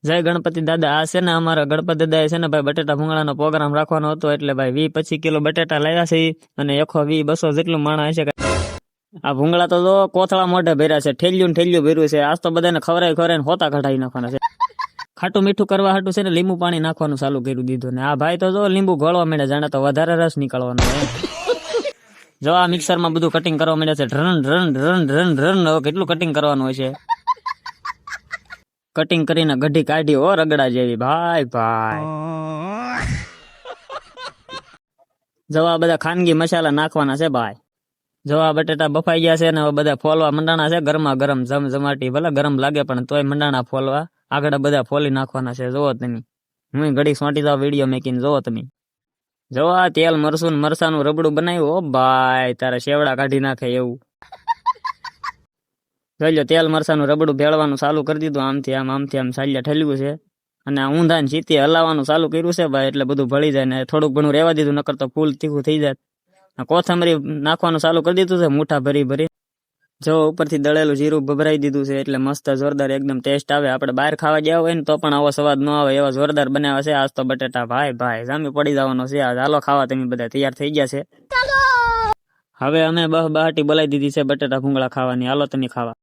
જય ગણપતિ દાદા. આ છે ને અમારા ગણપતિ દાદા છે ને ભાઈ બટેટા ભૂંગળાનો પ્રોગ્રામ રાખવાનો હતો, એટલે ભાઈ 20-25 કિલો બટેટા લાવ્યા છે અને 120-200 જેટલું માણસ છે. આ ભૂંગળા તો જો કોથળા મોઢે ભર્યા છે, ઠેલ્યું ભર્યું છે. આજ તો બધાને ખવરાઈને હોતા કઢાઈ નાખવાના છે. ખાટું મીઠું કરવા હાટું છે ને લીંબુ પાણી નાખવાનું ચાલુ કર્યું દીધું ને આ ભાઈ તો જો લીંબુ ગળવા માંડે, જાણે તો વધારે રસ નીકળવાનો છે. જો આ મિક્સરમાં બધું કટિંગ કરવા માંડે છે, રન. હવે કેટલું કટિંગ કરવાનું હોય છે. કટિંગ કરીને ગઢી કાઢી હો રગડા જેવી ભાઈ. જો આ બધા ખાનગી મસાલા નાખવાના છે ભાઈ. જો આ બટેટા બફાઈ ગયા છે ને હવે બધા ફોલવા મંડાણા છે, ગરમા ગરમ જમજમાટી. ભલે ગરમ લાગે પણ તોય મંડાણા ફોલવા. આગળ બધા ફોલી નાખવાના છે. જોવો તમે, હું ઘડી સોંટી જાવ વિડીયો મેકીને. જોવો તમે, જો આ તેલ મરસાનું રબડું બનાવ્યું. ઓ ભાઈ, તારે શેવડા કાઢી નાખે એવું. જોઈ લો, તેલ મરસાનું રબડું ભેળવાનું ચાલુ કરી દીધું. આમથી આમ સાલ્યા ઠેલ્યું છે અને ઊંધા ને સીતી હલાવવાનું ચાલુ કર્યું છે ભાઈ, એટલે બધું ભળી જાય ને થોડુંક ઘણું રહેવા દીધું, નકર તો ફૂલ તીખું થઈ જાય. કોથમરી નાખવાનું ચાલુ કરી દીધું છે, મુઠા ભરી. જો ઉપરથી દળેલું જીરું ભભરાઈ દીધું છે, એટલે મસ્ત જોરદાર એકદમ ટેસ્ટ આવે. આપણે બહાર ખાવા ગયા હોય ને તો પણ આવો સ્વાદ ન આવે, એવા જોરદાર બનાવ્યા છે આજ તો બટેટા ભાઈ. જામી પડી જવાનો છે આજ. હાલો ખાવા, તમે બધા તૈયાર થઈ ગયા છે. હવે અમે બહાટી બોલાવી દીધી છે બટેટા ભૂંગળા ખાવાની. હાલો તમે ખાવા.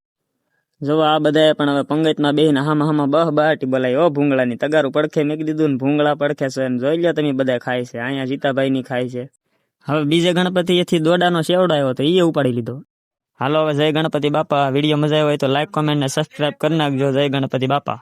જો આ બધાએ પણ હવે પંગતમાં બેહીને હામાં બહાટી બોલાવી. ઓ ભૂંગળાની તગારું પડખે મેકી દીધું ને ભૂંગળા પડખે છે. જોઈ લો તમે બધા ખાય છે. અહીંયા જીતાભાઈ ની ખાય છે. હવે બીજે ગણપતિ એથી દોડાનો શેવડો આવ્યો તો એ ઉપાડી લીધો. હાલો હવે જય ગણપતિ બાપા. વિડીયો મજા આવ્યો હોય તો લાઈક, કોમેન્ટ ને સબસ્ક્રાઇબ કરી નાખજો. જય ગણપતિ બાપા.